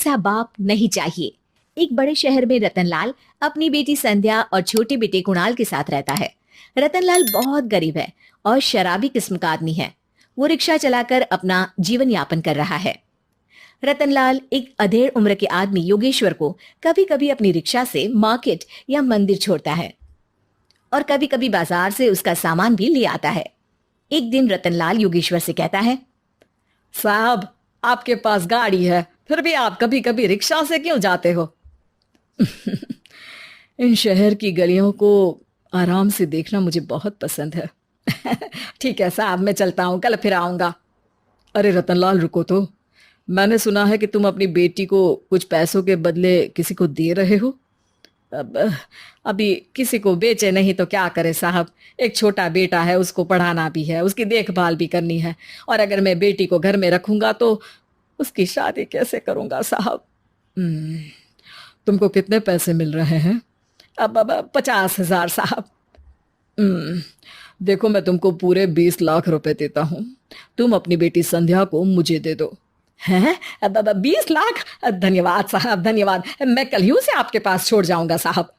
ऐसा बाप नहीं चाहिए। एक बड़े शहर में रतनलाल अपनी बेटी संध्या और छोटे बेटे कुणाल के साथ रहता है। रतनलाल बहुत गरीब है और शराबी किस्म का आदमी है। वो रिक्शा चलाकर अपना जीवन यापन कर रहा है। रतनलाल एक अधेड़ उम्र के आदमी योगेश्वर को कभी कभी अपनी रिक्शा से मार्केट या मंदिर छोड़ता है और कभी कभी बाजार से उसका सामान भी ले आता है। एक दिन रतनलाल योगेश्वर से कहता है, साहब, आपके पास गाड़ी है, फिर भी आप कभी कभी रिक्शा से क्यों जाते हो? इन शहर की गलियों को आराम से देखना मुझे बहुत पसंद है। ठीक है साहब, मैं चलता हूँ, कल फिर आऊंगा। अरे रतनलाल, रुको तो। मैंने सुना है कि तुम अपनी बेटी को कुछ पैसों के बदले किसी को दे रहे हो। अब अभी किसी को बेचे नहीं तो क्या करे साहब। एक छोटा बेटा है, उसको पढ़ाना भी है, उसकी देखभाल भी करनी है, और अगर मैं बेटी को घर में रखूंगा तो उसकी शादी कैसे करूंगा साहब। तुमको कितने पैसे मिल रहे हैं? अब 50,000 साहब। हम्म, देखो, मैं तुमको पूरे 20 लाख रुपए देता हूँ। तुम अपनी बेटी संध्या को मुझे दे दो। हैं? अब 20 लाख? धन्यवाद साहब, धन्यवाद। मैं कल ही उसे आपके पास छोड़ जाऊंगा साहब।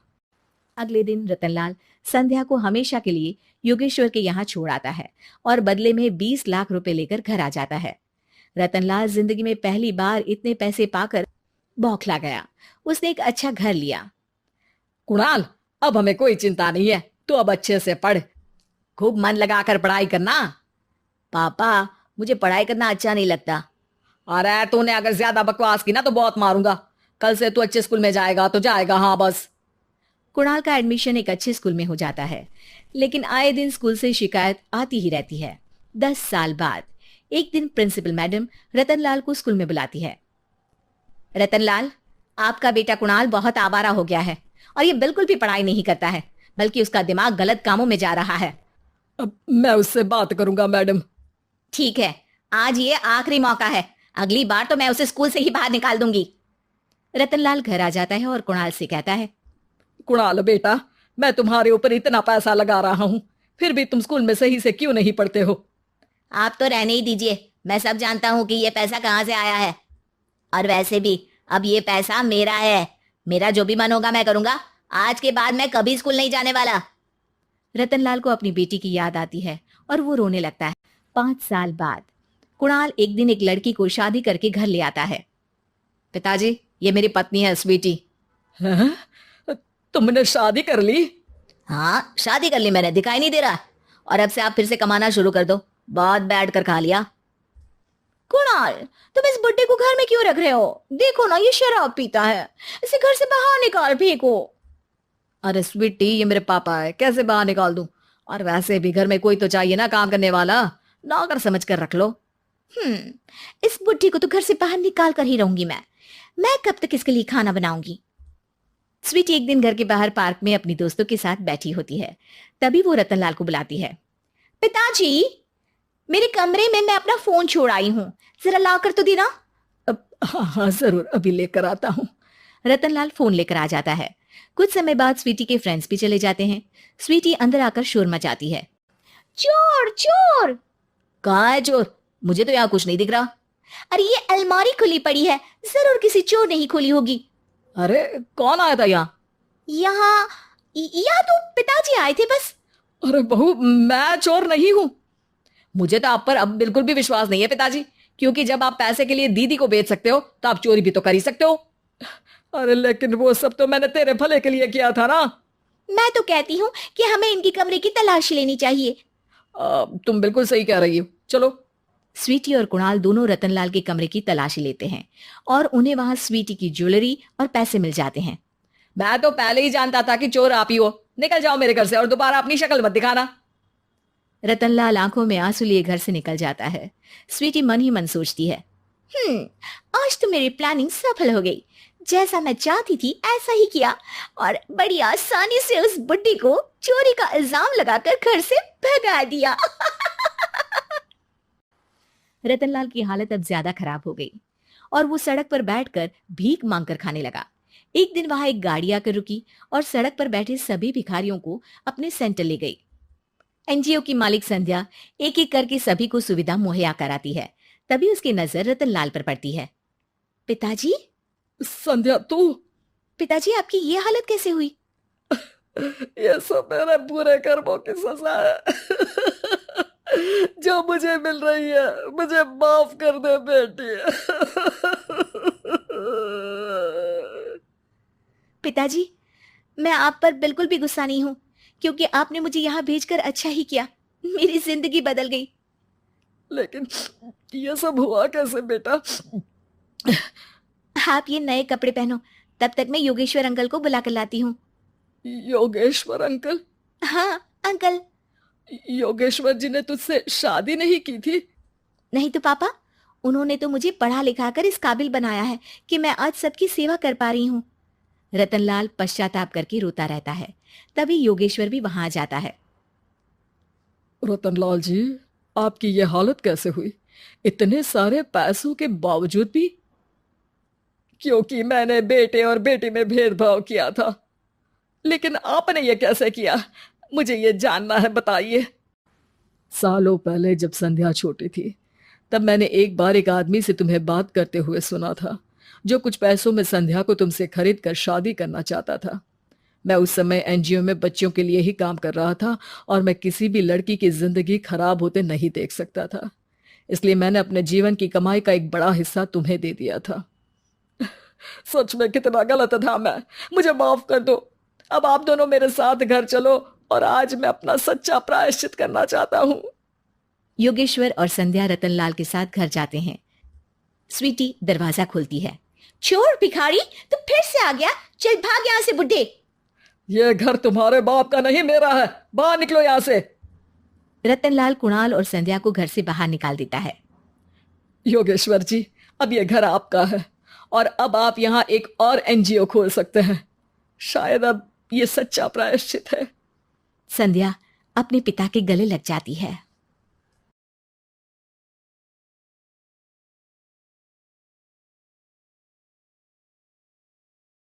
अगले दिन रतनलाल संध्या को हमेशा के लिए योगेश्वर के यहाँ छोड़ आता है और बदले में 20 लाख रुपए लेकर घर आ जाता है। रतनलाल जिंदगी में पहली बार इतने पैसे पाकर बौखला गया। उसने एक अच्छा घर लिया। कुणाल, अब हमें कोई चिंता नहीं है, तू अब अच्छे से पढ़, खूब मन लगाकर पढ़ाई करना। पापा, मुझे पढ़ाई करना अच्छा नहीं लगता। अरे तूने अगर ज्यादा बकवास की ना तो बहुत मारूंगा। कल से तू अच्छे स्कूल में जाएगा तो जाएगा, हाँ बस। कुणाल का एडमिशन एक अच्छे स्कूल में हो जाता है, लेकिन आए दिन स्कूल से शिकायत आती ही रहती है। 10 साल बाद एक दिन प्रिंसिपल मैडम रतनलाल को स्कूल में बुलाती है। रतनलाल, आपका बेटा कुणाल बहुत आवारा हो गया है और ये बिल्कुल भी पढ़ाई नहीं करता है, बल्कि उसका दिमाग गलत कामों में जा रहा है। अब मैं उससे बात करूंगा मैडम। ठीक है, आज ये आखिरी मौका है, अगली बार तो मैं उसे स्कूल से ही बाहर निकाल दूंगी। रतनलाल घर आ जाता है और कुणाल से कहता है, कुणाल बेटा, मैं तुम्हारे ऊपर इतना पैसा लगा रहा हूं, फिर भी तुम स्कूल में सही से क्यों नहीं पढ़ते हो? आप तो रहने ही दीजिए, मैं सब जानता हूं कि ये पैसा कहां से आया है। और वैसे भी अब ये पैसा मेरा है, मेरा जो भी मन होगा मैं करूंगा। आज के बाद मैं कभी स्कूल नहीं जाने वाला। रतनलाल को अपनी बेटी की याद आती है और वो रोने लगता है। 5 साल बाद कुणाल एक दिन एक लड़की को शादी करके घर ले आता है। पिताजी, ये मेरी पत्नी है स्वीटी। हैं? तुमने शादी कर ली? हाँ, शादी कर ली मैंने, दिखाई नहीं दे रहा? और अब से आप फिर से कमाना शुरू कर दो, बहुत बैठ कर खा लिया। कुणाल, तुम इस बुड्ढे को घर में क्यों रख रहे हो? देखो ना, ये शराब पीता है, इसे घर से बाहर निकाल फेंको। अरे स्वीटी, ये मेरे पापा है, कैसे बाहर निकाल दूं? और वैसे भी घर में कोई तो चाहिए ना काम करने वाला, नौकर समझ कर रख लो। इस बुड्ढी को तो घर से बाहर निकाल कर ही रहूंगी मैं कब तक इसके लिए खाना बनाऊंगी? स्वीटी एक दिन घर के बाहर पार्क में अपनी दोस्तों के साथ बैठी होती है। तभी वो रतनलाल को बुलाती है। पिताजी, मेरे कमरे में मैं अपना फोन छोड़ आई हूँ, जरा ला कर तो देना। अब हाँ हाँ जरूर, अभी लेकर आता हूँ। रतनलाल फोन लेकर आ जाता है। कुछ समय बाद स्वीटी के फ्रेंड्स भी चले जाते हैं। स्वीटी अंदर आकर शोर मचाती है, चोर चोर। कहाँ है चोर? मुझे तो यहाँ कुछ नहीं दिख रहा। अरे ये अलमारी खुली पड़ी है, जरूर किसी चोर ने ही खोली होगी। अरे कौन आया था यहाँ? यहाँ तो पिताजी आए थे बस। अरे बहू, मैं चोर नहीं हूँ। मुझे तो आप पर अब बिल्कुल भी विश्वास नहीं है पिताजी, क्योंकि जब आप पैसे के लिए दीदी को बेच सकते हो तो आप चोरी भी तो कर ही सकते हो। अरे लेकिन वो सब तो मैंने तेरे भले के लिए किया था ना। मैं तो कहती हूँ कि हमें इनकी कमरे की तलाशी लेनी चाहिए। तुम बिल्कुल सही कह रही हो, चलो। स्वीटी और कुणाल दोनों रतनलाल के कमरे की तलाशी लेते हैं और उन्हें वहां स्वीटी की ज्वेलरी और पैसे मिल जाते हैं। मैं तो पहले ही जानता था कि चोर आप ही हो। निकल जाओ मेरे घर से और दोबारा अपनी शक्ल मत दिखाना। रतनलाल आंखों में आंसू लिए घर से निकल जाता है। स्वीटी मन ही मन सोचती है, आज तो मेरी प्लानिंग सफल हो गई। जैसा मैं चाहती थी ऐसा ही किया और बड़ी आसानी से उस बुड्ढी को चोरी का इल्जाम लगाकर घर से भगा दिया। रतनलाल की हालत अब ज्यादा खराब हो गई और वो सड़क पर बैठकर भीख मांगकर खाने लगा। एक दिन वहां एक गाड़ी आकर रुकी और सड़क पर बैठे सभी भिखारियों को अपने सेंटर ले गई। एनजीओ की मालिक संध्या एक एक करके सभी को सुविधा मुहैया कराती है। तभी उसकी नजर रतनलाल पर पड़ती है। पिताजी, संध्या तू? पिताजी, आपकी ये हालत कैसे हुई? ये सब मेरे बुरे कर्मों की सजा है जो मुझे मिल रही है। मुझे माफ कर दे बेटी। पिताजी, मैं आप पर बिल्कुल भी गुस्सा नहीं हूँ, क्योंकि आपने मुझे यहाँ भेजकर अच्छा ही किया। मेरी जिंदगी बदल गई। लेकिन ये सब हुआ कैसे बेटा? आप ये नए कपड़े पहनो, तब तक मैं योगेश्वर अंकल को बुला कर लाती हूँ। योगेश्वर अंकल? हाँ अंकल। योगेश्वर जी ने तुझसे शादी नहीं की थी? नहीं तो पापा, उन्होंने तो मुझे पढ़ा लिखा कर इस काबिल बनाया है कि मैं आज सबकी सेवा कर पा रही हूँ। रतनलाल पश्चाताप करके रोता रहता है। तभी योगेश्वर भी वहां आ जाता है। रतनलाल जी, आपकी ये हालत कैसे हुई इतने सारे पैसों के बावजूद भी? क्योंकि मैंने बेटे और बेटी में भेदभाव किया था। लेकिन आपने ये कैसे किया, मुझे ये जानना है, बताइए। सालों पहले जब संध्या छोटी थी, तब मैंने एक बार एक आदमी से तुम्हें बात करते हुए सुना था, जो कुछ पैसों में संध्या को तुमसे खरीद कर शादी करना चाहता था। मैं उस समय एनजीओ में बच्चों के लिए ही काम कर रहा था और मैं किसी भी लड़की की जिंदगी खराब होते नहीं देख सकता था। इसलिए मैंने अपने जीवन की कमाई का एक बड़ा हिस्सा तुम्हें दे दिया था। सच में कितना गलत था मैं। मुझे माफ कर दो। अब आप दोनों मेरे साथ घर चलो और आज मैं अपना सच्चा प्रायश्चित करना चाहता हूँ। योगेश्वर और संध्या रतनलाल के साथ घर जाते हैं। स्वीटी दरवाजा खोलती है। चोर भिखारी, तू फिर से आ गया? चल भाग यहाँ से बुड्ढे। ये घर तुम्हारे बाप का नहीं, मेरा है। बाहर निकलो यहाँ से। रतनलाल कुणाल और संध्या को घर से बाहर निकाल देता है। योगेश्वर जी, अब ये घर आपका है और अब आप यहाँ एक और एनजीओ खोल सकते हैं। शायद अब ये सच्चा प्रायश्चित है। संध्या अपने पिता के गले लग जाती है।